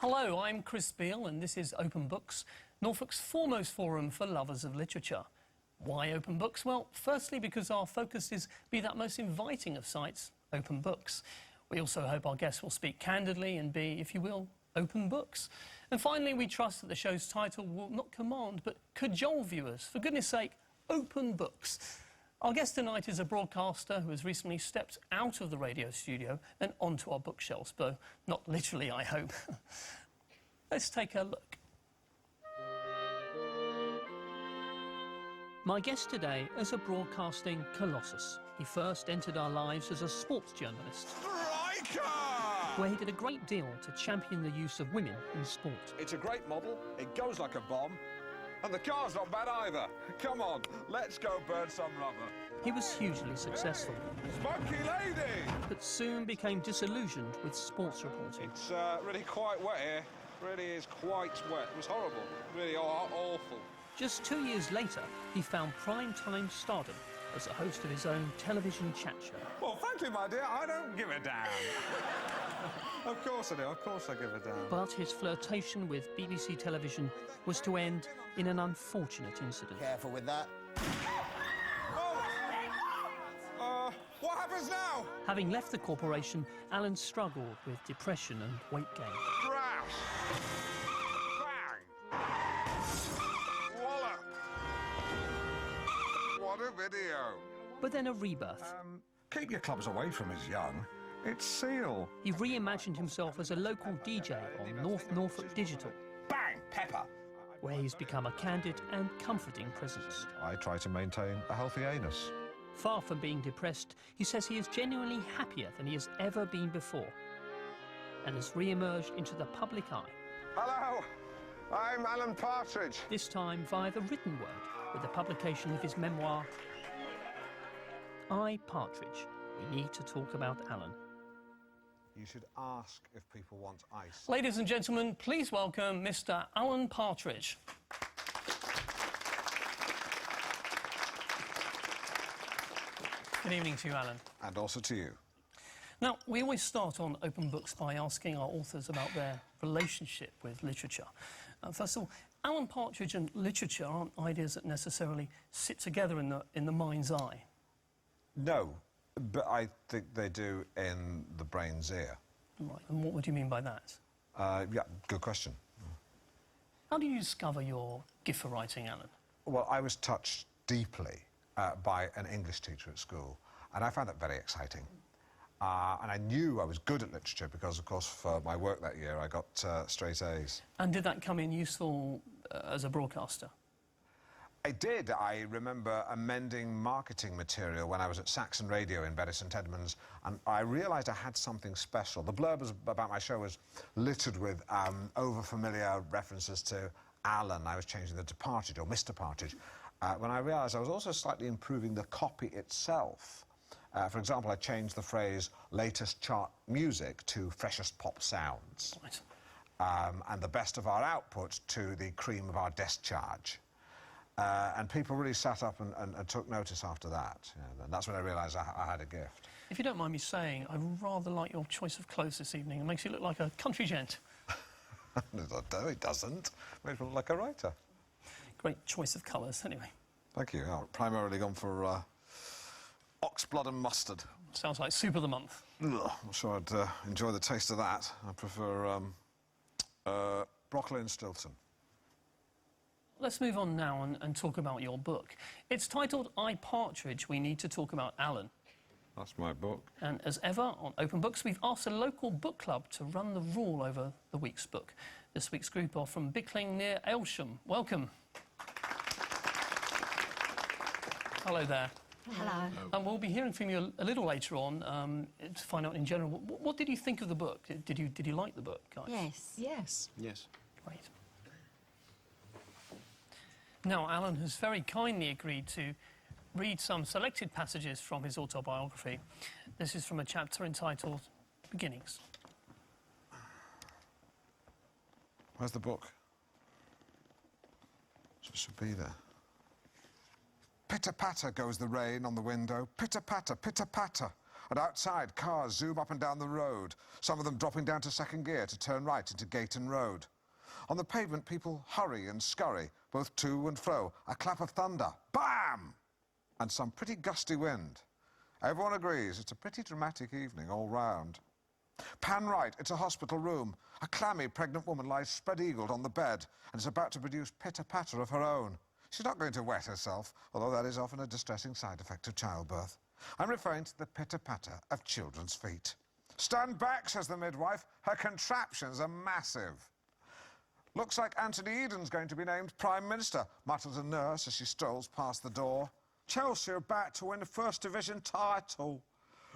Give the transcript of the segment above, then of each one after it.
Hello, I'm Chris Beale and this is Open Books, Norfolk's foremost forum for lovers of literature. Why Open Books? Well, firstly because our focus is be that most inviting of sites, open books. We also hope our guests will speak candidly and be, if you will, open books. And finally, we trust that the show's title will not command but cajole viewers. For goodness sake, open books. Our guest tonight is a broadcaster who has recently stepped out of the radio studio and onto our bookshelves, though not literally, I hope. Let's take a look. My guest today is a broadcasting colossus. He first entered our lives as a sports journalist, where he did a great deal to champion the use of women in sport. It's a great model, it goes like a bomb, and the car's not bad either. Come on, let's go burn some rubber. He was hugely successful, Spunky lady! but soon became disillusioned with sports reporting. It's really quite wet here. Really is quite wet. It was horrible. Really awful. Just 2 years later, he found prime-time stardom as a host of his own television chat show. Well, frankly, my dear, I don't give a damn. Of course I do. Of course I give a damn. But his flirtation with BBC television was to end in an unfortunate incident. Careful with that. What happens now? Having left the corporation, Alan struggled with depression and weight gain. Crash! Bang! Wallop! What a video. But then a rebirth. Keep your clubs away from us, young. It's Seal. He reimagined himself as a local DJ on North Norfolk Digital, Bang! Pepper. where he's become a candid and comforting presence. I try to maintain a healthy anus. Far from being depressed, he says he is genuinely happier than he has ever been before and has re-emerged into the public eye. Hello, I'm Alan Partridge. This time via the written word, with the publication of his memoir, I, Partridge. We need to talk about Alan. You should ask if people want ice. Ladies and gentlemen, please welcome Mr. Alan Partridge. Good evening to you, Alan. And also to you. Now, we always start on Open Books by asking our authors about their relationship with literature. First of all, Alan Partridge and literature aren't ideas that necessarily sit together in the mind's eye. No, but I think they do in the brain's ear. Right, and what would you mean by that? Yeah, good question. How did you discover your gift for writing, Alan? Well, I was touched deeply by an English teacher at school, and I found that very exciting. And I knew I was good at literature because, of course, for my work that year, I got straight A's. And did that come in useful as a broadcaster? I did. I remember amending marketing material when I was at Saxon Radio in Bury St Edmunds, and I realised I had something special. The blurb about my show was littered with over-familiar references to Alan. I was changing the to Partridge, or Mr Partridge, when I realised I was also slightly improving the copy itself. For example, I changed the phrase latest chart music to freshest pop sounds. Right. And the best of our output to the cream of our discharge. And people really sat up and took notice after that. You know, and that's when I realised I had a gift. If you don't mind me saying, I rather like your choice of clothes this evening. It makes you look like a country gent. No, it doesn't. It makes me look like a writer. Great choice of colours, anyway. Thank you. I've primarily gone for oxblood and mustard. Sounds like soup of the month. Ugh, I'm sure I'd enjoy the taste of that. I prefer broccoli and Stilton. Let's move on now and talk about your book. It's titled I, Partridge. We need to talk about Alan. That's my book. And as ever, on Open Books, we've asked a local book club to run the rule over the week's book. This week's group are from Bickling near Aylsham. Welcome. Hello there. Hello. And we'll be hearing from you a little later on to find out in general. What did you think of the book? Did you like the book, guys? Yes. Yes. Yes. Great. Now, Alan has very kindly agreed to read some selected passages from his autobiography. This is from a chapter entitled Beginnings. Where's the book? It should be there. Pitter-patter goes the rain on the window. Pitter-patter, pitter-patter. And outside, cars zoom up and down the road, some of them dropping down to second gear to turn right into Gayton Road. On the pavement, people hurry and scurry, both to and fro. A clap of thunder, bam! And some pretty gusty wind. Everyone agrees it's a pretty dramatic evening all round. Pan right, it's a hospital room. A clammy pregnant woman lies spread-eagled on the bed and is about to produce pitter-patter of her own. She's not going to wet herself, although that is often a distressing side effect of childbirth. I'm referring to the pitter-patter of children's feet. Stand back, says the midwife. Her contraptions are massive. Looks like Anthony Eden's going to be named Prime Minister, mutters a nurse as she strolls past the door. Chelsea are back to win the First Division title,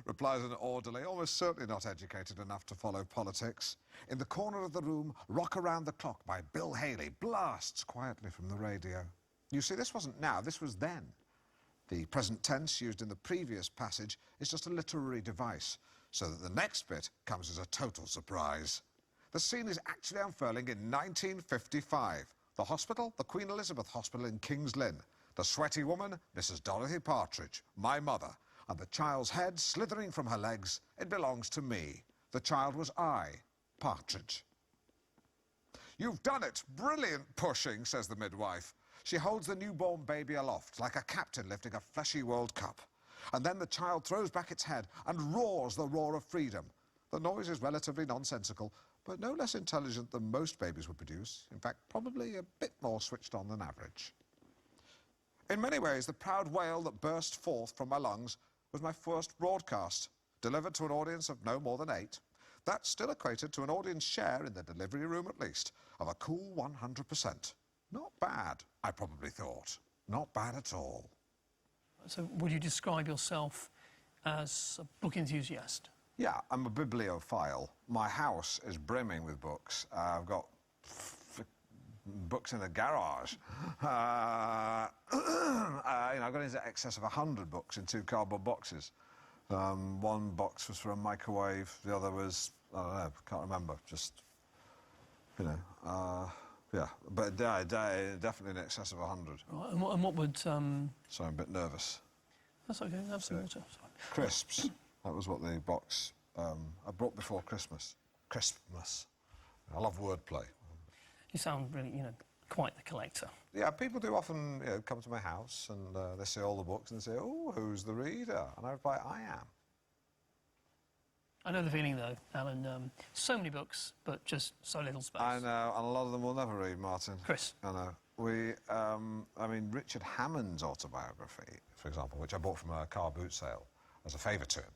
replies an orderly, almost certainly not educated enough to follow politics. In the corner of the room, Rock Around the Clock by Bill Haley blasts quietly from the radio. You see, this wasn't now, this was then. The present tense used in the previous passage is just a literary device, so that the next bit comes as a total surprise. The scene is actually unfurling in 1955. The hospital, the Queen Elizabeth Hospital in King's Lynn. The sweaty woman, Mrs. Dorothy Partridge, my mother, and the child's head slithering from her legs. It belongs to me. The child was I, Partridge. You've done it! Brilliant pushing, says the midwife. She holds the newborn baby aloft, like a captain lifting a fleshy World Cup. And then the child throws back its head and roars the roar of freedom. The noise is relatively nonsensical, but no less intelligent than most babies would produce. In fact, probably a bit more switched on than average. In many ways, the proud wail that burst forth from my lungs was my first broadcast, delivered to an audience of no more than 8. That still equated to an audience share, in the delivery room at least, of a cool 100%. Not bad, I probably thought. Not bad at all. So would you describe yourself as a book enthusiast? Yeah, I'm a bibliophile. My house is brimming with books. I've got books in the garage. I got into excess of 100 books in 2 cardboard boxes. One box was for a microwave, the other was, I don't know, can't remember, just, yeah. But definitely in excess of 100. Right, and what would... So I'm a bit nervous. That's OK, have some water. Sorry. Crisps. That was what the box I brought before Christmas. Christmas. I love wordplay. You sound really, quite the collector. Yeah, people do often, come to my house and they see all the books and they say, "Oh, who's the reader?" And I reply, "I am." I know the feeling, though, Alan. So many books, but just so little space. I know, and a lot of them we'll never read, Martin. Chris. I know. Richard Hammond's autobiography, for example, which I bought from a car boot sale as a favour to him,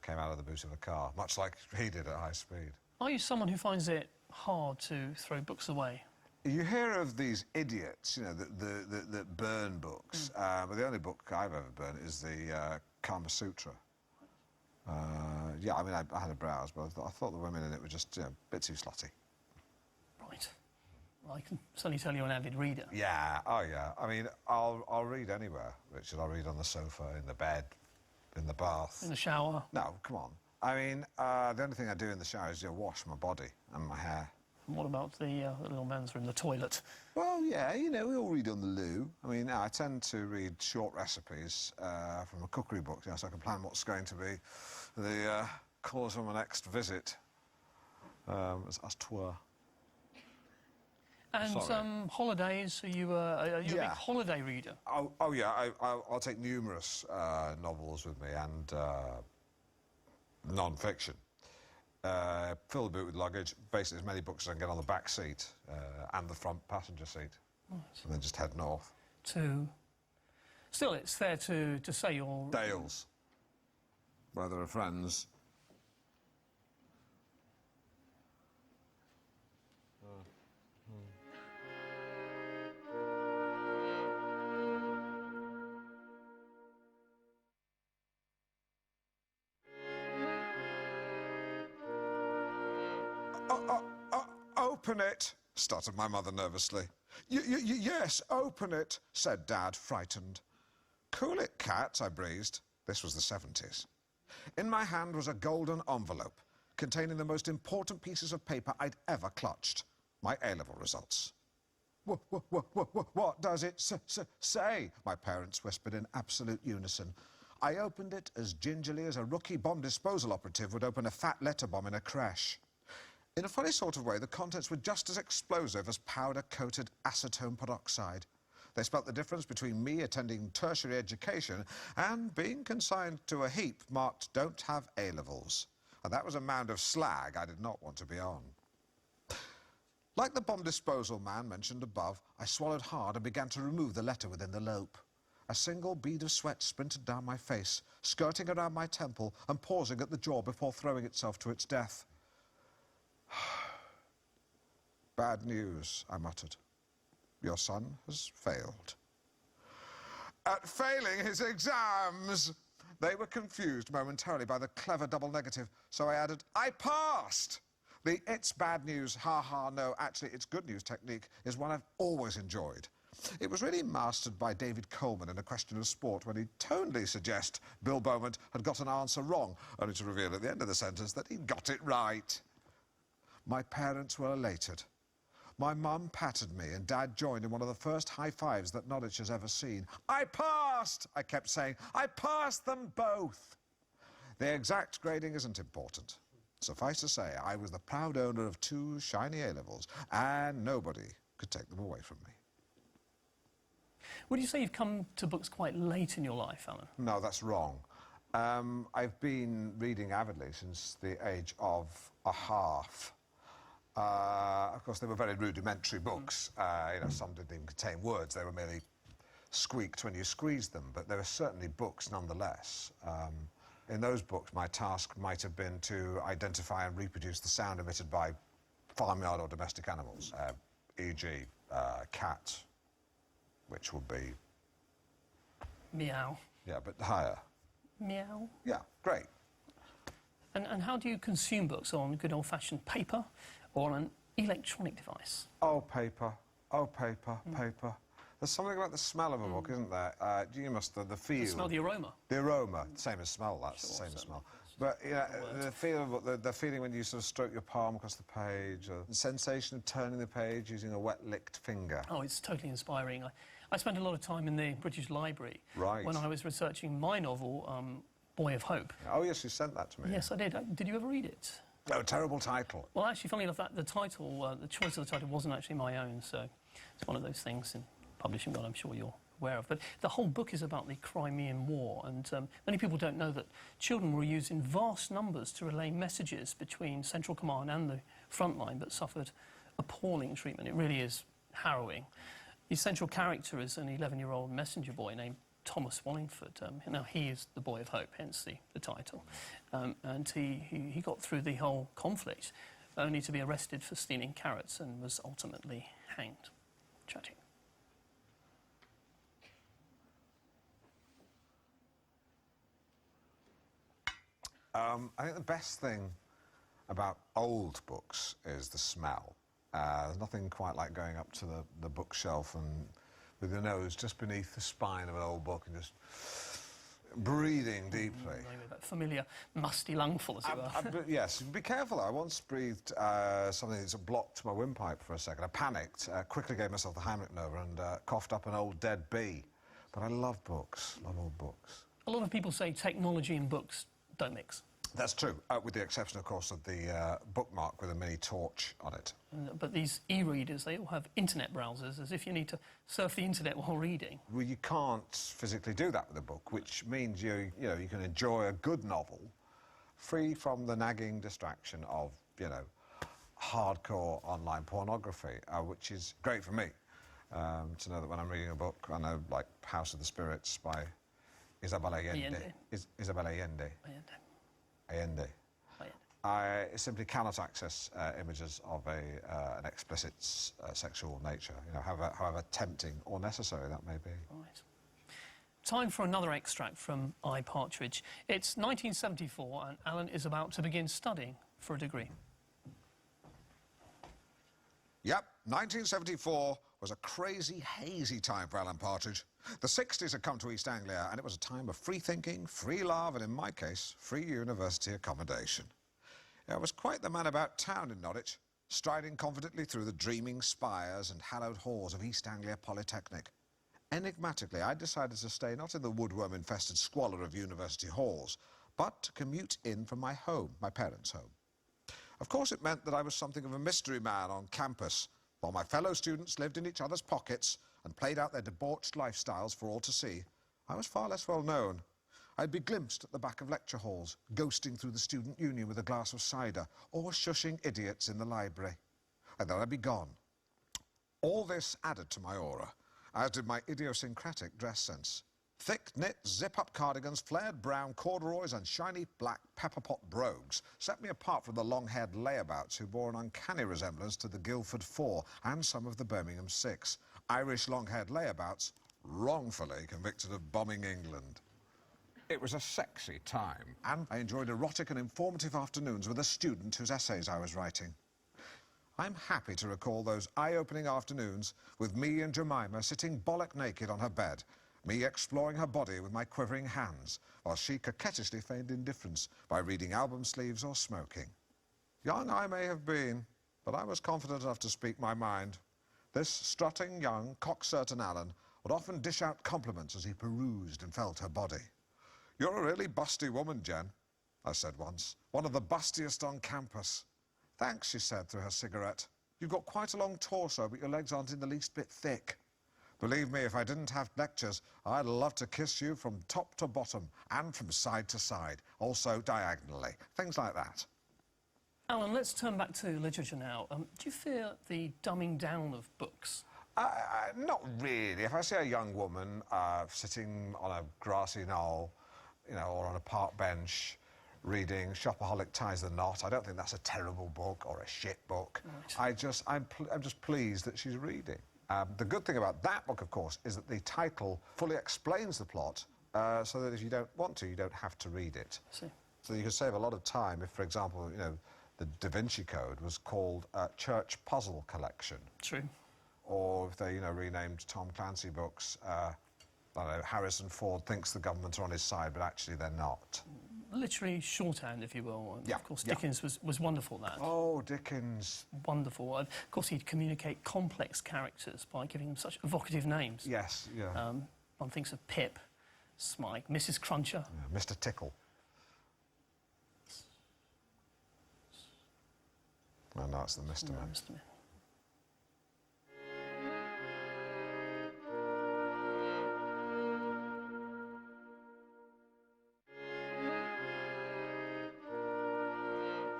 came out of the boot of a car, much like he did at high speed. Are you someone who finds it hard to throw books away? You hear of these idiots, that burn books, but the only book I've ever burned is the Kama Sutra. I had a browse, but I thought the women in it were just a bit too slutty. Right. Well, I can certainly tell you're an avid reader. Yeah, oh yeah. I mean, I'll read anywhere, Richard. I'll read on the sofa, in the bed, in the bath. In the shower? No, come on. I mean, the only thing I do in the shower is wash my body and my hair. And what about the little men's room, the toilet? Well, yeah, we all read on the loo. I mean, I tend to read short recipes from a cookery book, so I can plan what's going to be the cause of my next visit. As twere. And holidays, are you a big holiday reader? Oh yeah, I'll take numerous novels with me and non-fiction. Fill the boot with luggage, basically as many books as I can get on the back seat and the front passenger seat. Right. And then just head north. Still, it's fair to say you're... Dales, where there are friends. Open it, stuttered my mother nervously. Yes, open it, said Dad, frightened. Cool it, cat, I breezed. This was the 70s. In my hand was a golden envelope containing the most important pieces of paper I'd ever clutched. My A-level results. What does it say? My parents whispered in absolute unison. I opened it as gingerly as a rookie bomb disposal operative would open a fat letter bomb in a creche. In a funny sort of way, the contents were just as explosive as powder-coated acetone peroxide. They spelt the difference between me attending tertiary education and being consigned to a heap marked "Don't have A-levels." And that was a mound of slag I did not want to be on. Like the bomb disposal man mentioned above, I swallowed hard and began to remove the letter within the lope. A single bead of sweat sprinted down my face, skirting around my temple and pausing at the jaw before throwing itself to its death. "Bad news," I muttered. "Your son has failed." At failing his exams! They were confused momentarily by the clever double negative, so I added, "I passed!" The "it's bad news, ha-ha, no, actually it's good news" technique is one I've always enjoyed. It was really mastered by David Coleman in A Question of Sport when he'd tonally suggest Bill Beaumont had got an answer wrong, only to reveal at the end of the sentence that he'd got it right. My parents were elated. My mum patted me and Dad joined in one of the first high fives that Norwich has ever seen. "I passed!" I kept saying. "I passed them both!" The exact grading isn't important. Suffice to say, I was the proud owner of 2 shiny A-levels, and nobody could take them away from me. Would you say you've come to books quite late in your life, Alan? No, that's wrong. I've been reading avidly since the age of a half. Of course, they were very rudimentary books. You know, some didn't even contain words. They were merely squeaked when you squeezed them, but they were certainly books nonetheless. In those books, my task might have been to identify and reproduce the sound emitted by farmyard or domestic animals, e.g. Cat, which would be... Meow. Yeah, but higher. Meow. Yeah, great. And how do you consume books? On good old-fashioned paper or on an electronic device? Oh, paper. Oh, paper, paper. There's something about the smell of a book, isn't there? You must, the feel... You smell the aroma. The aroma, same as smell, that's Sure, the same as certainly. smell. But, yeah, the feel of the feeling when you sort of stroke your palm across the page, or the sensation of turning the page using a wet-licked finger. Oh, it's totally inspiring. I spent a lot of time in the British Library Right. when I was researching my novel, Boy of Hope. Oh, yes, you sent that to me. Yes, I did. Did you ever read it? Oh, terrible title. Well, actually, funnily enough, the title, the choice of the title wasn't actually my own, so it's one of those things in publishing that I'm sure you're aware of. But the whole book is about the Crimean War, and many people don't know that children were used in vast numbers to relay messages between Central Command and the front line, but suffered appalling treatment. It really is harrowing. The central character is an 11-year-old messenger boy named Thomas Wallingford. Now, he is the Boy of Hope, hence the title. And he got through the whole conflict, only to be arrested for stealing carrots and was ultimately hanged. Tragic. I think the best thing about old books is the smell. There's nothing quite like going up to the bookshelf and with your nose just beneath the spine of an old book and just breathing deeply. That familiar musty lungful, as it were. Yes, be careful. I once breathed something that blocked my windpipe for a second. I panicked, quickly gave myself the Heimlich maneuver and coughed up an old dead bee. But I love books, love old books. A lot of people say technology and books don't mix. That's true, with the exception, of course, of the bookmark with a mini torch on it. But these e-readers, they all have internet browsers, as if you need to surf the internet while reading. Well, you can't physically do that with a book, which means you can enjoy a good novel free from the nagging distraction of, hardcore online pornography, which is great for me, to know that when I'm reading a book, I know, like House of the Spirits by Isabel Allende. Isabel Allende. Allende. I simply cannot access images of an explicit sexual nature, however tempting or necessary that may be. Right. Time for another extract from Alan Partridge. It's 1974 and Alan is about to begin studying for a degree. Yep, 1974 was a crazy, hazy time for Alan Partridge. The 60s had come to East Anglia, and it was a time of free thinking, free love, and in my case, free university accommodation. I was quite the man about town in Norwich, striding confidently through the dreaming spires and hallowed halls of East Anglia Polytechnic. Enigmatically, I decided to stay not in the woodworm-infested squalor of university halls, but to commute in from my home, my parents' home. Of course, it meant that I was something of a mystery man on campus, while my fellow students lived in each other's pockets and played out their debauched lifestyles for all to see. I was far less well known. I'd be glimpsed at the back of lecture halls, ghosting through the student union with a glass of cider, or shushing idiots in the library. And then I'd be gone. All this added to my aura, as did my idiosyncratic dress sense. Thick knit, zip-up cardigans, flared brown corduroys and shiny black pepper-pot brogues set me apart from the long-haired layabouts who bore an uncanny resemblance to the Guildford Four and some of the Birmingham Six. Irish long-haired layabouts wrongfully convicted of bombing England. It was a sexy time, and I enjoyed erotic and informative afternoons with a student whose essays I was writing. I'm happy to recall those eye-opening afternoons with me and Jemima sitting bollock naked on her bed, me exploring her body with my quivering hands, while she coquettishly feigned indifference by reading album sleeves or smoking. Young I may have been, but I was confident enough to speak my mind. This strutting young, cock-certain Alan would often dish out compliments as he perused and felt her body. "You're a really busty woman, Jen," I said once. "One of the bustiest on campus." "Thanks," she said through her cigarette. "You've got quite a long torso, but your legs aren't in the least bit thick. Believe me, if I didn't have lectures, I'd love to kiss you from top to bottom and from side to side, also diagonally. Things like that." Alan, let's turn back to literature now. Do you fear the dumbing down of books? Not really. If I see a young woman sitting on a grassy knoll, you know, or on a park bench, reading Shopaholic Ties the Knot, I don't think that's a terrible book or a shit book. Right. I'm just pleased that she's reading. The good thing about that book, of course, is that the title fully explains the plot, so that if you don't want to, you don't have to read it. See. So you can save a lot of time if, for example, you know, the Da Vinci Code was called Church Puzzle Collection. True. Or if they, you know, renamed Tom Clancy books, I don't know, Harrison Ford thinks the government are on his side, but actually they're not. Literary shorthand, if you will. And yeah, of course, Dickens was wonderful at that. Oh, Dickens. Wonderful. Of course, he'd communicate complex characters by giving them such evocative names. Yes, yeah. One thinks of Pip, Smike, Mrs. Cruncher. Yeah, Mr. Tickle. Oh, no, it's the Mr. Man. Mr. Man.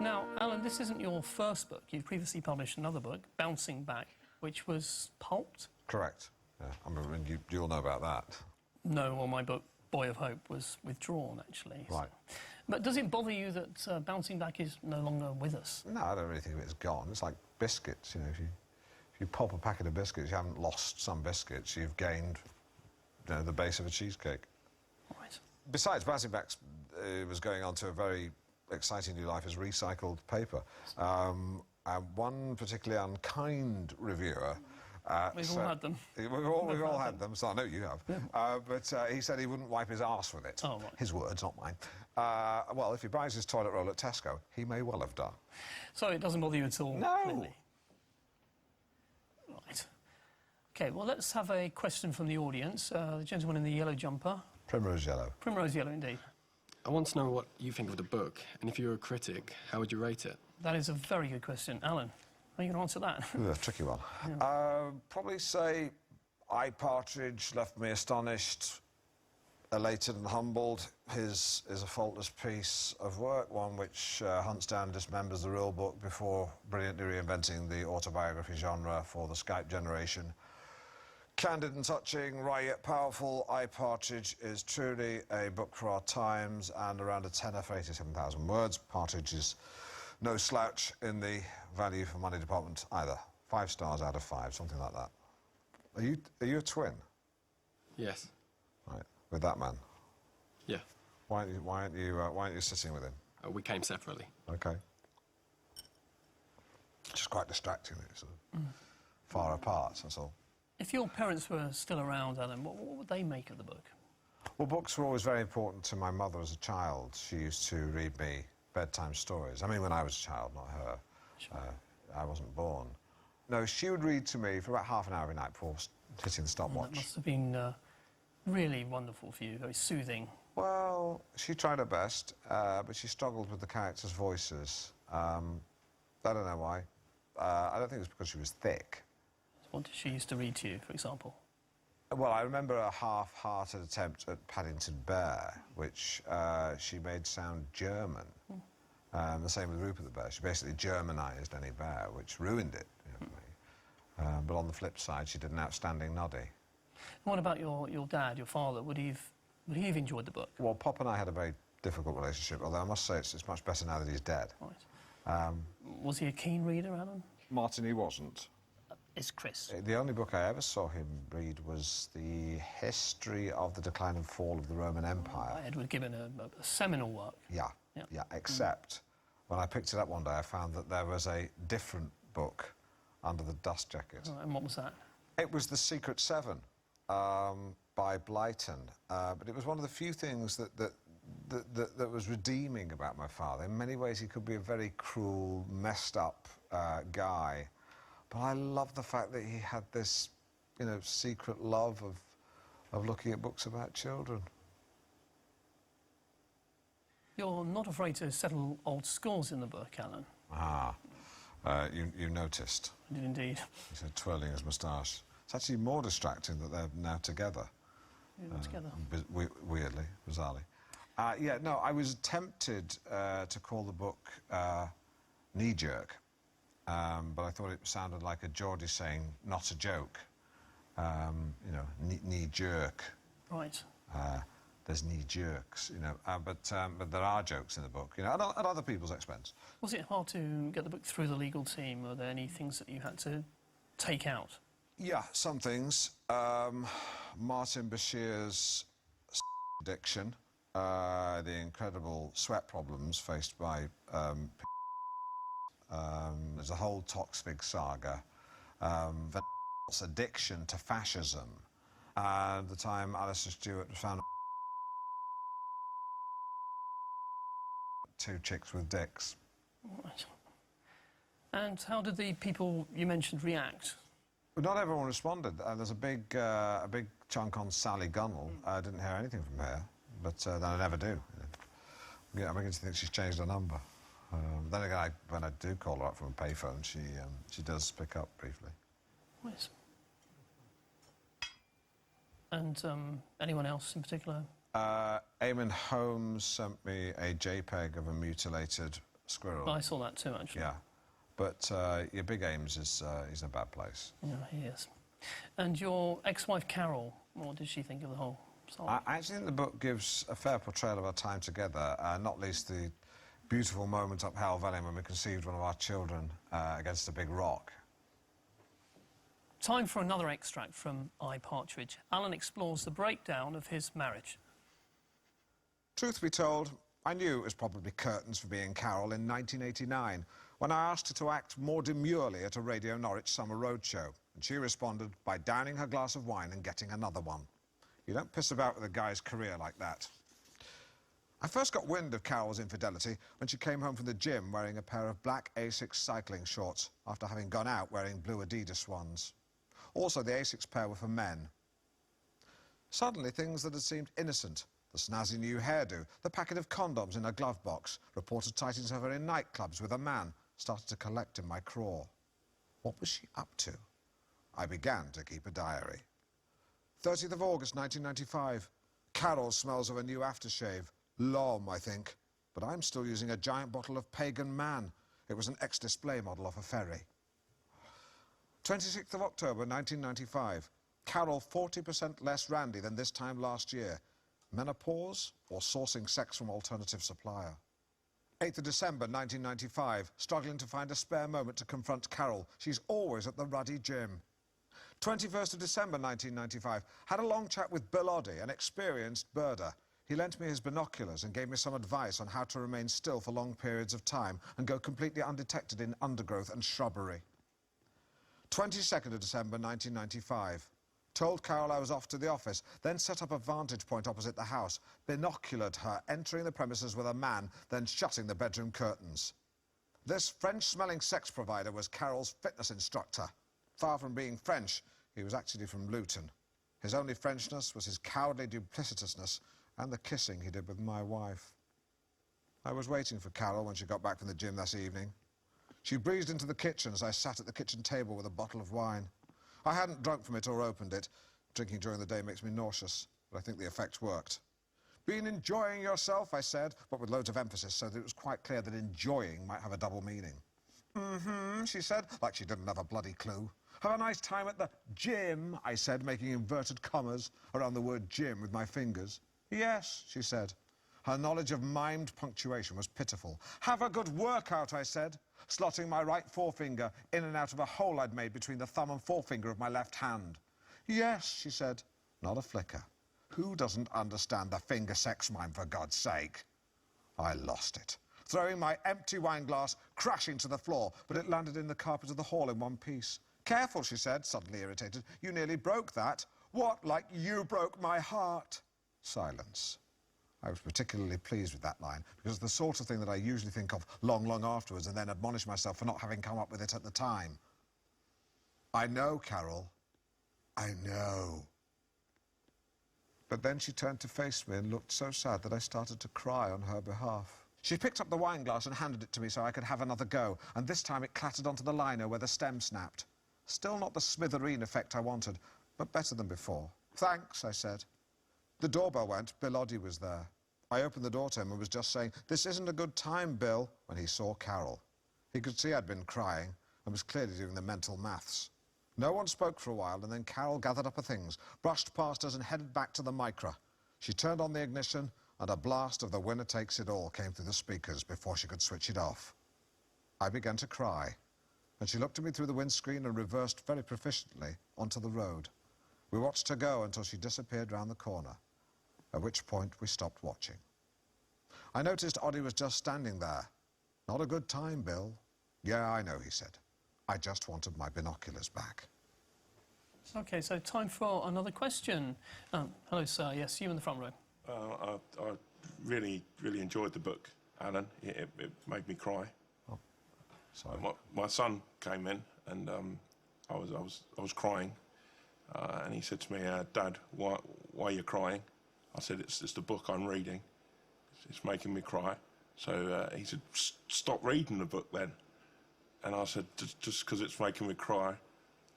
Now, Alan, this isn't your first book. You've previously published another book, Bouncing Back, which was pulped? Correct. Yeah, I mean, you'll know about that. No, well, my book, Boy of Hope, was withdrawn, actually. Right. So. But does it bother you that Bouncing Back is no longer with us? No, I don't really think it's gone. It's like biscuits, you know. If you pop a packet of biscuits, you haven't lost some biscuits. You've gained, you know, the base of a cheesecake. Right. Besides, Bouncing Back was going on to a very exciting new life as recycled paper. And one particularly unkind reviewer... we've all had them. We've all had them, so I know you have. Yeah. But he said he wouldn't wipe his arse with it. Oh, right. His words, not mine. Well, if he buys his toilet roll at Tesco, he may well have done. So it doesn't bother you at all? No. Clearly. Right. OK, well, let's have a question from the audience. The gentleman in the yellow jumper. Primrose yellow. Primrose yellow, indeed. I want to know what you think of the book, and if you were a critic, how would you rate it? That is a very good question. Alan, are you going to answer that? Ooh, a tricky one. Yeah. Probably say Partridge left me astonished, elated and humbled. His is a faultless piece of work, one which hunts down and dismembers the real book before brilliantly reinventing the autobiography genre for the Skype generation. Candid and touching, wry yet powerful, Partridge is truly a book for our times, and around a tenner for 87,000 words. Partridge is no slouch in the value for money department either. 5 stars out of 5, something like that. Are you a twin? Yes. Right, with that man. Yeah. Why aren't you sitting with him? We came separately. Okay. Just quite distracting. It's sort of far apart. That's all. If your parents were still around, Alan, what would they make of the book? Well, books were always very important to my mother as a child. She used to read me bedtime stories. I mean, when I was a child, not her. Sure. I wasn't born. No, she would read to me for about half an hour every night before hitting the stopwatch. That must have been really wonderful for you, very soothing. Well, she tried her best, but she struggled with the characters' voices. I don't know why. I don't think it was because she was thick. What did she used to read to you, for example? Well, I remember a half-hearted attempt at Paddington Bear, which she made sound German. The same with Rupert the Bear. She basically Germanised any bear, which ruined it, you know, for me. But on the flip side, she did an outstanding noddy. And what about your dad, your father? Would he have enjoyed the book? Well, Pop and I had a very difficult relationship, although I must say it's much better now that he's dead. Right. Was he a keen reader, Alan? Martin, he wasn't. It's Chris. The only book I ever saw him read was the history of the decline and fall of the Roman Empire. Edward Gibbon, a seminal work. Yeah, except when I picked it up one day, I found that there was a different book under the dust jacket. Oh, and what was that? It was The Secret Seven by Blyton, but it was one of the few things that was redeeming about my father. In many ways, he could be a very cruel, messed up guy, but I love the fact that he had this, you know, secret love of looking at books about children. You're not afraid to settle old scores in the book, Alan. You noticed. I did indeed. He said, twirling his moustache. It's actually more distracting that they're now together. You're not together. Weirdly, bizarrely. Yeah, no, I was tempted to call the book Knee-Jerk, but I thought it sounded like a Geordie saying, not a joke. You know, knee-jerk. Right. There's knee-jerks, you know, but there are jokes in the book, you know, at other people's expense. Was it hard to get the book through the legal team? Were there any things that you had to take out? Yeah, some things. Martin Bashir's addiction, the incredible sweat problems faced by there's a whole Toxvig saga, addiction to fascism, and the time Alistair Stewart found two chicks with dicks. Right. And how did the people you mentioned react? Well, not everyone responded. There's a big chunk on Sally Gunnell. I didn't hear anything from her, but then I never do. Yeah, I'm beginning to think she's changed her number. Then again, when I do call her up from a payphone, she does pick up briefly. Yes. And anyone else in particular? Eamon Holmes sent me a JPEG of a mutilated squirrel. I saw that too, actually. Yeah. But your Big Ames is he's in a bad place. Yeah, he is. And your ex-wife Carol, what did she think of the whole story? I actually think the book gives a fair portrayal of our time together, not least the beautiful moment up Hell Valley when we conceived one of our children against a big rock. Time for another extract from Alan Partridge. Alan explores the breakdown of his marriage. Truth be told, I knew it was probably curtains for being Carol in 1989, when I asked her to act more demurely at a Radio Norwich summer roadshow, and she responded by downing her glass of wine and getting another one. You don't piss about with a guy's career like that. I first got wind of Carol's infidelity when she came home from the gym wearing a pair of black Asics cycling shorts after having gone out wearing blue Adidas ones. Also, the Asics pair were for men. Suddenly, things that had seemed innocent, the snazzy new hairdo, the packet of condoms in her glove box, reported sightings of her in nightclubs with a man, started to collect in my craw. What was she up to? I began to keep a diary. 30th of August 1995. Carol smells of a new aftershave. Lom, I think. But I'm still using a giant bottle of Pagan Man. It was an ex-display model off a ferry. 26th of October 1995. Carol 40% less randy than this time last year. Menopause or sourcing sex from alternative supplier. 8th of December 1995. Struggling to find a spare moment to confront Carol. She's always at the ruddy gym. 21st of December 1995. Had a long chat with Bill Oddie, an experienced birder. He lent me his binoculars and gave me some advice on how to remain still for long periods of time and go completely undetected in undergrowth and shrubbery. 22nd of December 1995. Told Carol I was off to the office, then set up a vantage point opposite the house, binoculared her, entering the premises with a man, then shutting the bedroom curtains. This French-smelling sex provider was Carol's fitness instructor. Far from being French, he was actually from Luton. His only Frenchness was his cowardly duplicitousness and the kissing he did with my wife. I was waiting for Carol when she got back from the gym that evening. She breezed into the kitchen as I sat at the kitchen table with a bottle of wine. I hadn't drunk from it or opened it. Drinking during the day makes me nauseous, but I think the effect worked. Been enjoying yourself, I said, but with loads of emphasis so that it was quite clear that enjoying might have a double meaning. Mm-hmm, she said, like she didn't have a bloody clue. Have a nice time at the gym, I said, making inverted commas around the word gym with my fingers. Yes, she said. Her knowledge of mimed punctuation was pitiful. Have a good workout, I said, slotting my right forefinger in and out of a hole I'd made between the thumb and forefinger of my left hand. Yes, she said, not a flicker. Who doesn't understand the finger sex mime, for God's sake? I lost it, throwing my empty wine glass crashing to the floor, but it landed in the carpet of the hall in one piece. Careful, she said, suddenly irritated. You nearly broke that. What, like you broke my heart? Silence. I was particularly pleased with that line, because it's the sort of thing that I usually think of long, long afterwards and then admonish myself for not having come up with it at the time. I know, Carol. I know. But then she turned to face me and looked so sad that I started to cry on her behalf. She picked up the wine glass and handed it to me so I could have another go, and this time it clattered onto the liner where the stem snapped. Still not the smithereen effect I wanted, but better than before. Thanks, I said. The doorbell went. Bill Oddie was there. I opened the door to him and was just saying, "This isn't a good time, Bill," when he saw Carol. He could see I'd been crying and was clearly doing the mental maths. No one spoke for a while, and then Carol gathered up her things, brushed past us and headed back to the Micra. She turned on the ignition, and a blast of The Winner Takes It All came through the speakers before she could switch it off. I began to cry, and she looked at me through the windscreen and reversed very proficiently onto the road. We watched her go until she disappeared round the corner, at which point we stopped watching. I noticed Oddie was just standing there. "Not a good time, Bill." "Yeah, I know," he said. "I just wanted my binoculars back." OK, so time for another question. Hello, sir. Yes, you in the front row. I really enjoyed the book, Alan. It made me cry. Oh, sorry. My son came in and I was crying, and he said to me, "Dad, why are you crying?" I said, "It's the book I'm reading. It's making me cry." So he said, "Stop reading the book then." And I said, "Just because it's making me cry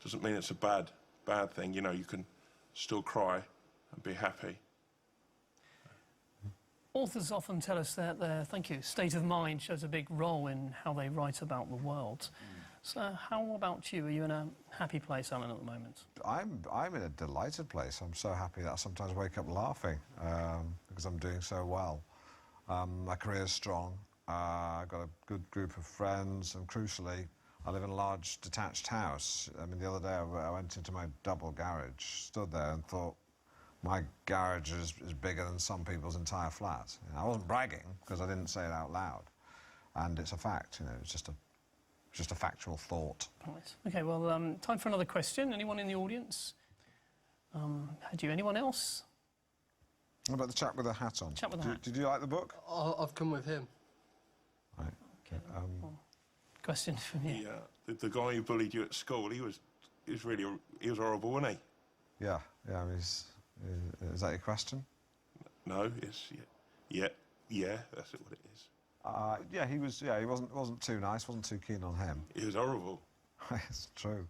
doesn't mean it's a bad thing. You know, you can still cry and be happy." Authors often tell us that their, thank you, state of mind shows a big role in how they write about the world. So how about you? Are you in a happy place, Alan, at the moment? I'm in a delighted place. I'm so happy that I sometimes wake up laughing because I'm doing so well. My career's strong. I've got a good group of friends, and crucially, I live in a large detached house. I mean, the other day I went into my double garage, stood there and thought, my garage is bigger than some people's entire flat. You know, I wasn't bragging because I didn't say it out loud, and it's a fact. You know, it's just a factual thought. Right. OK, well, time for another question. Anyone in the audience? Had you? Anyone else? What about the chap with the hat on? Chap with the hat. Did you like the book? I've come with him. Right. Okay. Question from you. The guy who bullied you at school, he was horrible, wasn't he? Yeah. I mean, is that your question? No, it's yeah, that's what it is. Yeah, he was. Yeah, he wasn't too nice. Wasn't too keen on him. He was horrible. It's true.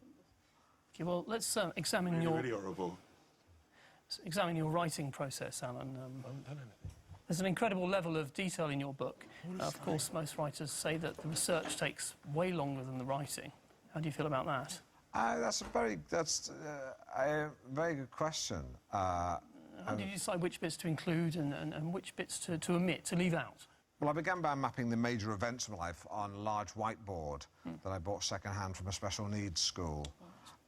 Okay, well, let's examine really horrible. Examine your writing process, Alan. I haven't done anything. There's an incredible level of detail in your book. Of course, most writers say that the research takes way longer than the writing. How do you feel about that? That's a very good question. How do you decide which bits to include and which bits to omit, to leave out? Well, I began by mapping the major events of my life on a large whiteboard that I bought second-hand from a special needs school.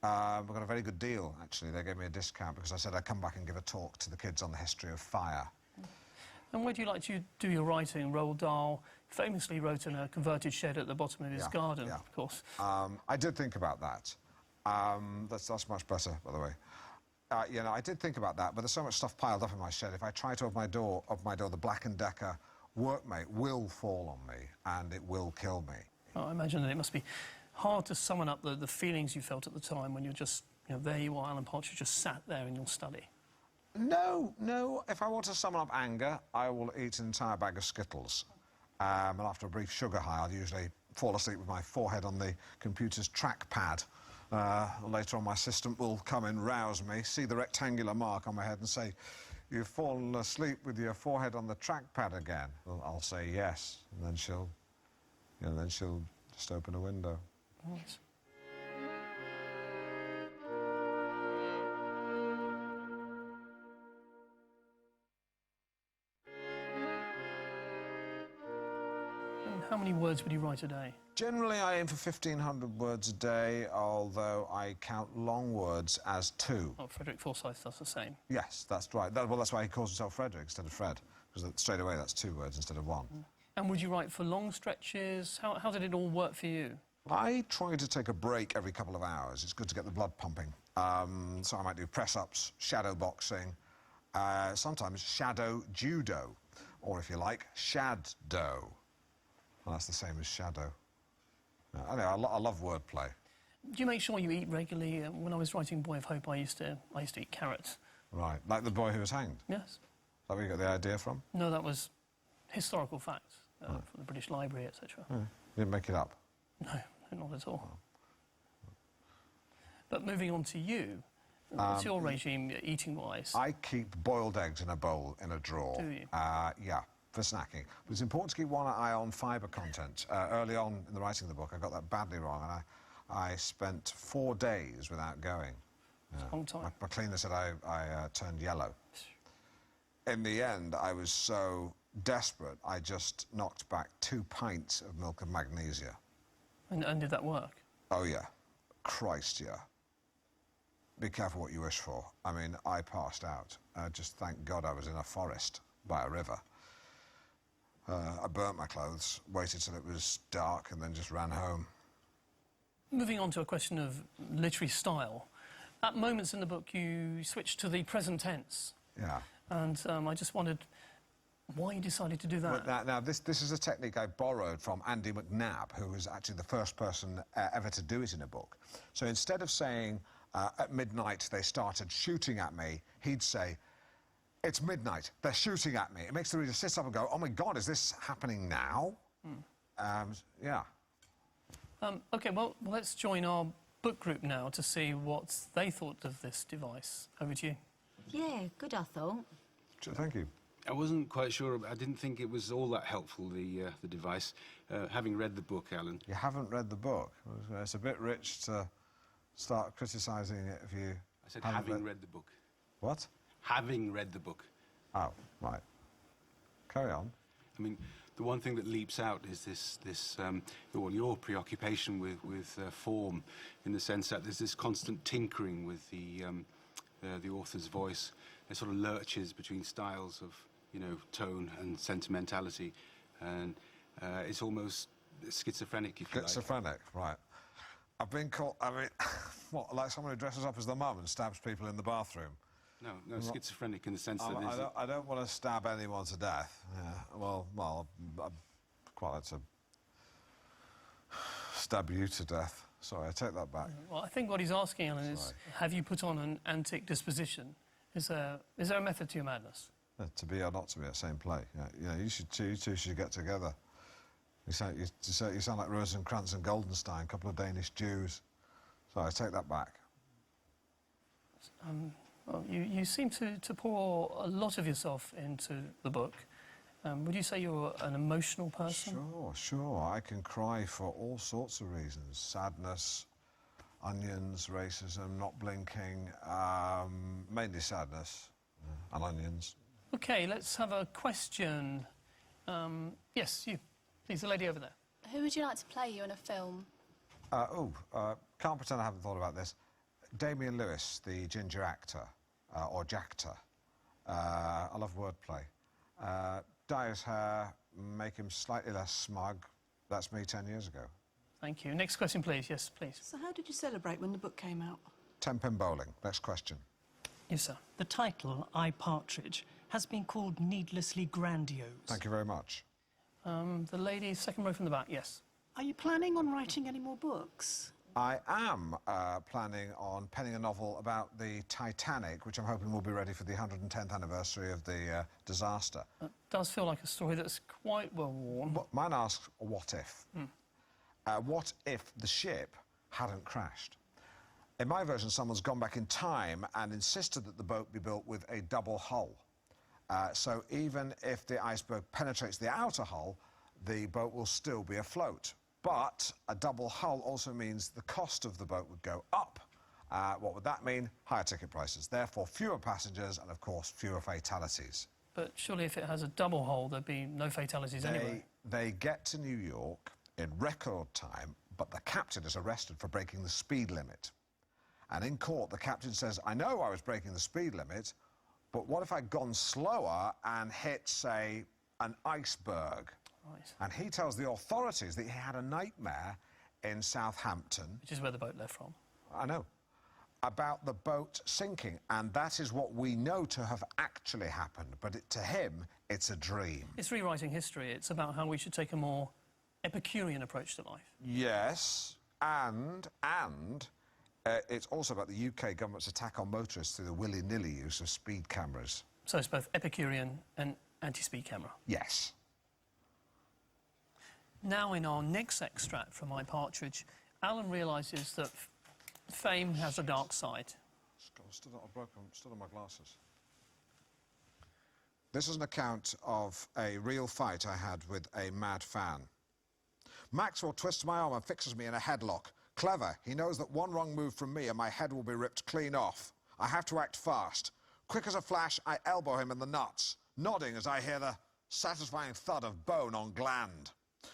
We got a very good deal, actually. They gave me a discount because I said I'd come back and give a talk to the kids on the history of fire. And where do you like to do your writing? Roald Dahl famously wrote in a converted shed at the bottom of his garden, of course. I did think about that. That's much better, by the way. You know, I did think about that, but there's so much stuff piled up in my shed. If I try to open my door, the Black & Decker workmate will fall on me, and it will kill me. Oh, I imagine that it must be hard to summon up the feelings you felt at the time when you're just, you know, there you are, Alan Partridge, just sat there in your study. No, no. If I want to summon up anger, I will eat an entire bag of Skittles. And after a brief sugar high, I'll usually fall asleep with my forehead on the computer's trackpad. Later on, my assistant will come and rouse me, see the rectangular mark on my head and say, "You've fallen asleep with your forehead on the trackpad again." Well, I'll say yes, and then she'll just open a window. Right. And how many words would you write a day? Generally, I aim for 1,500 words a day, although I count long words as 2. Oh, Frederick Forsyth does the same. Yes, that's right. Well, that's why he calls himself Frederick instead of Fred, because straight away that's 2 words instead of 1. And would you write for long stretches? How did it all work for you? I try to take a break every couple of hours. It's good to get the blood pumping. So I might do press-ups, shadow boxing, sometimes shadow judo, or if you like, shad-do. Well, that's the same as shadow. I love wordplay. Do you make sure you eat regularly? When I was writing Boy of Hope, I used to eat carrots. Right, like the boy who was hanged? Yes. Is that where you got the idea from? No, that was historical facts from the British Library, etc. You didn't make it up? No, not at all. But moving on to you, what's your regime eating-wise? I keep boiled eggs in a bowl in a drawer. Do you? Yeah, for snacking. But it's important to keep one eye on fibre content. Early on in the writing of the book, I got that badly wrong, and I spent 4 days without going. It's a long time. My cleaner said I turned yellow. In the end, I was so desperate, I just knocked back 2 pints of milk of magnesia. And did that work? Oh, yeah. Christ, yeah. Be careful what you wish for. I mean, I passed out. Just thank God I was in a forest by a river. I burnt my clothes, waited till it was dark, and then just ran home. Moving on to a question of literary style. At moments in the book, you switched to the present tense. Yeah. And I just wondered why you decided to do that. Well, now this is a technique I borrowed from Andy McNabb, who was actually the first person ever to do it in a book. So instead of saying, at midnight they started shooting at me, he'd say, "It's midnight, they're shooting at me." It makes the reader sit up and go, "Oh my God, is this happening now?" Yeah. OK, well, let's join our book group now to see what they thought of this device. Over to you. Yeah, good, I thought. Thank you. I wasn't quite sure. I didn't think it was all that helpful, the device. Having read the book, Alan. You haven't read the book. It's a bit rich to start criticising it if you... I said having read the book. What? Having read the book. Oh, right. Carry on. I mean, the one thing that leaps out is your preoccupation with form, in the sense that there's this constant tinkering with the author's voice. It sort of lurches between styles of, you know, tone and sentimentality, and it's almost schizophrenic, if you like. Schizophrenic, right. I've been called, I mean, what, like someone who dresses up as the mum and stabs people in the bathroom? No, schizophrenic in the sense that I don't want to stab anyone to death. Yeah. Well, I'd quite like to stab you to death. Sorry, I take that back. Well, I think what he's asking, Alan, is have you put on an antic disposition? Is there a method to your madness? To be or not to be at the same play. Yeah, you two should get together. You sound like Rosencrantz and Goldenstein, a couple of Danish Jews. So I take that back. Well, you seem to pour a lot of yourself into the book. Would you say you're an emotional person? Sure. I can cry for all sorts of reasons. Sadness, onions, racism, not blinking, mainly sadness and onions. OK, let's have a question. Yes, you. Please, the lady over there. Who would you like to play you in a film? Can't pretend I haven't thought about this. Damian Lewis, the ginger actor, or Jactor. I love wordplay. Dye his hair, make him slightly less smug. That's me 10 years ago. Thank you. Next question, please. Yes, please. So how did you celebrate when the book came out? 10-pin bowling. Next question. Yes, sir. The title, I, Partridge, has been called needlessly grandiose. Thank you very much. The lady, second row from the back, yes. Are you planning on writing any more books? I am planning on penning a novel about the Titanic, which I'm hoping will be ready for the 110th anniversary of the disaster. It does feel like a story that's quite well worn. But mine asks, what if? What if the ship hadn't crashed? In my version, someone's gone back in time and insisted that the boat be built with a double hull. So even if the iceberg penetrates the outer hull, the boat will still be afloat. But a double hull also means the cost of the boat would go up. What would that mean? Higher ticket prices. Therefore, fewer passengers and, of course, fewer fatalities. But surely if it has a double hull, there'd be no fatalities anyway. They get to New York in record time, but the captain is arrested for breaking the speed limit. And in court, the captain says, I know I was breaking the speed limit, but what if I'd gone slower and hit, say, an iceberg? Right. And he tells the authorities that he had a nightmare in Southampton. Which is where the boat left from. I know. About the boat sinking, and that is what we know to have actually happened. But to him, it's a dream. It's rewriting history. It's about how we should take a more Epicurean approach to life. Yes, and it's also about the UK government's attack on motorists through the willy-nilly use of speed cameras. So it's both Epicurean and anti-speed camera. Yes. Now, in our next extract from Alan Partridge, Alan realises that fame has a dark side. Stood on my glasses. This is an account of a real fight I had with a mad fan. Maxwell twists my arm and fixes me in a headlock. Clever. He knows that one wrong move from me and my head will be ripped clean off. I have to act fast. Quick as a flash, I elbow him in the nuts, nodding as I hear the satisfying thud of bone on gland.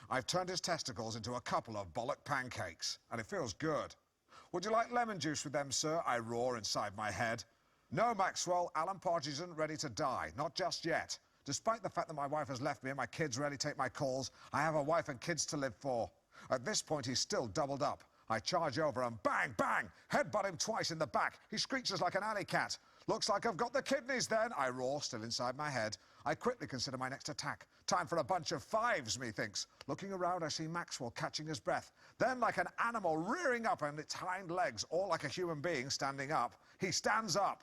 I've turned his testicles into a couple of bollock pancakes, and it feels good. Would you like lemon juice with them, sir? I roar inside my head. No, Maxwell, Alan Partridge isn't ready to die, not just yet. Despite the fact that my wife has left me and my kids rarely take my calls, I have a wife and kids to live for. At this point, he's still doubled up. I charge over and bang, bang, headbutt him twice in the back. He screeches like an alley cat. Looks like I've got the kidneys then, I roar, still inside my head. I quickly consider my next attack. Time for a bunch of fives, methinks. Looking around, I see Maxwell catching his breath. Then, like an animal rearing up on its hind legs, or like a human being standing up, he stands up.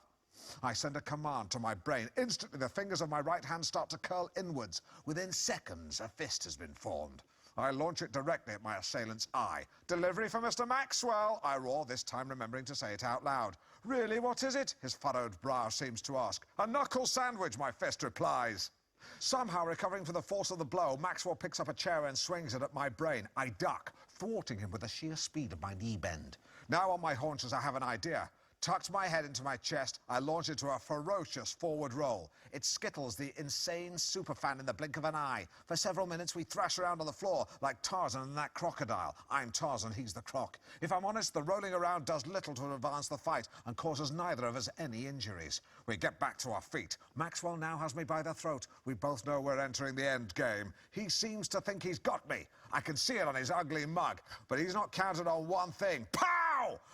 I send a command to my brain. Instantly, the fingers of my right hand start to curl inwards. Within seconds, a fist has been formed. I launch it directly at my assailant's eye. Delivery for Mr. Maxwell, I roar, this time remembering to say it out loud. Really, what is it? His furrowed brow seems to ask. A knuckle sandwich, my fist replies. Somehow recovering from the force of the blow, Maxwell picks up a chair and swings it at my brain. I duck, thwarting him with the sheer speed of my knee bend. Now on my haunches, I have an idea. Tucked my head into my chest, I launch into a ferocious forward roll. It skittles the insane superfan in the blink of an eye. For several minutes, we thrash around on the floor like Tarzan and that crocodile. I'm Tarzan, he's the croc. If I'm honest, the rolling around does little to advance the fight and causes neither of us any injuries. We get back to our feet. Maxwell now has me by the throat. We both know we're entering the end game. He seems to think he's got me. I can see it on his ugly mug, but he's not counted on one thing. Pow!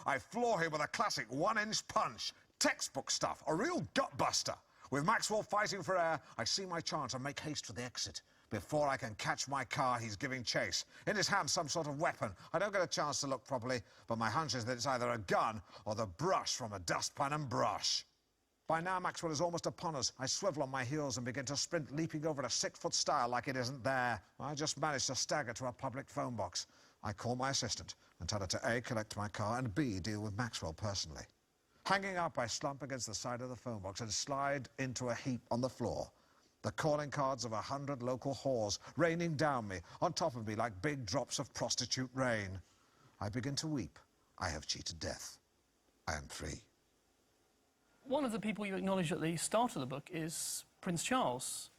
I floor him with a classic one-inch punch. Textbook stuff, a real gut-buster. With Maxwell fighting for air, I see my chance and make haste for the exit. Before I can catch my car, he's giving chase. In his hand, some sort of weapon. I don't get a chance to look properly, but my hunch is that it's either a gun or the brush from a dustpan and brush. By now, Maxwell is almost upon us. I swivel on my heels and begin to sprint, leaping over a 6-foot stile like it isn't there. I just managed to stagger to a public phone box. I call my assistant and tell her to A, collect my car, and B, deal with Maxwell personally. Hanging up, I slump against the side of the phone box and slide into a heap on the floor. The calling cards of 100 local whores raining down me, on top of me like big drops of prostitute rain. I begin to weep. I have cheated death. I am free. One of the people you acknowledge at the start of the book is Prince Charles.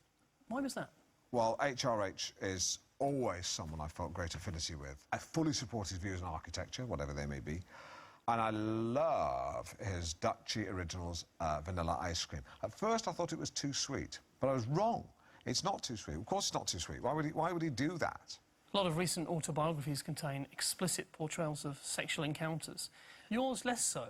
Why was that? Well, HRH is always someone I felt great affinity with. I fully support his views on architecture, whatever they may be, and I love his Duchy Originals vanilla ice cream. At first, I thought it was too sweet, but I was wrong. It's not too sweet. Of course it's not too sweet. Why would he do that? A lot of recent autobiographies contain explicit portrayals of sexual encounters. Yours less so.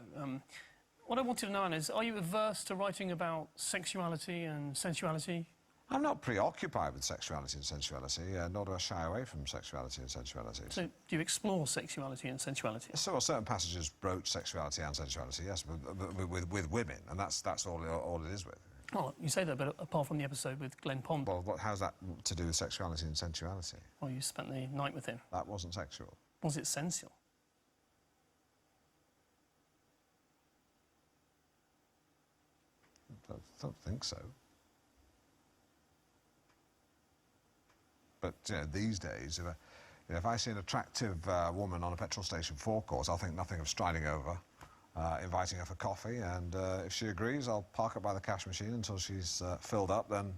What I wanted to know, Anna, is are you averse to writing about sexuality and sensuality? I'm not preoccupied with sexuality and sensuality, nor do I shy away from sexuality and sensuality. So, do you explore sexuality and sensuality? So certain passages broach sexuality and sensuality, yes, with women, and that's all it is with. Well, you say that, but apart from the episode with Glenn Pond... Well, how's that to do with sexuality and sensuality? Well, you spent the night with him. That wasn't sexual. Was it sensual? I don't think so. But these days, if I see an attractive woman on a petrol station forecourt, I'll think nothing of striding over, inviting her for coffee, and if she agrees, I'll park up by the cash machine until she's filled up, then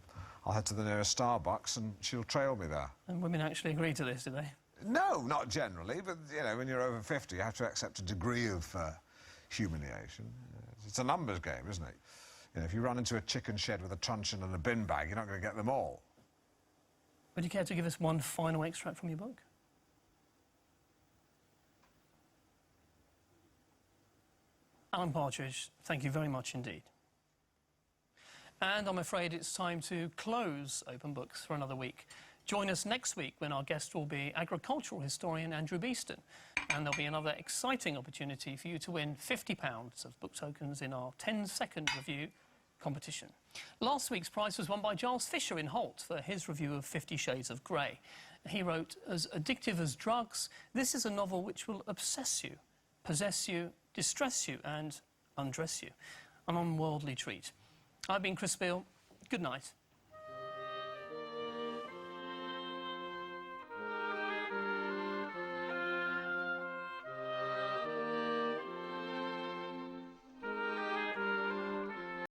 I'll head to the nearest Starbucks and she'll trail me there. And women actually agree to this, do they? No, not generally, but, when you're over 50, you have to accept a degree of humiliation. It's a numbers game, isn't it? If you run into a chicken shed with a truncheon and a bin bag, you're not going to get them all. Would you care to give us one final extract from your book? Alan Partridge, thank you very much indeed. And I'm afraid it's time to close Open Books for another week. Join us next week when our guest will be agricultural historian Andrew Beeston. And there'll be another exciting opportunity for you to win £50 of book tokens in our 10-second review competition. Last week's prize was won by Giles Fisher in Holt for his review of 50 Shades of Grey. He wrote, "As addictive as drugs, this is a novel which will obsess you, possess you, distress you and undress you. An unworldly treat." I've been Chris Beale. Good night.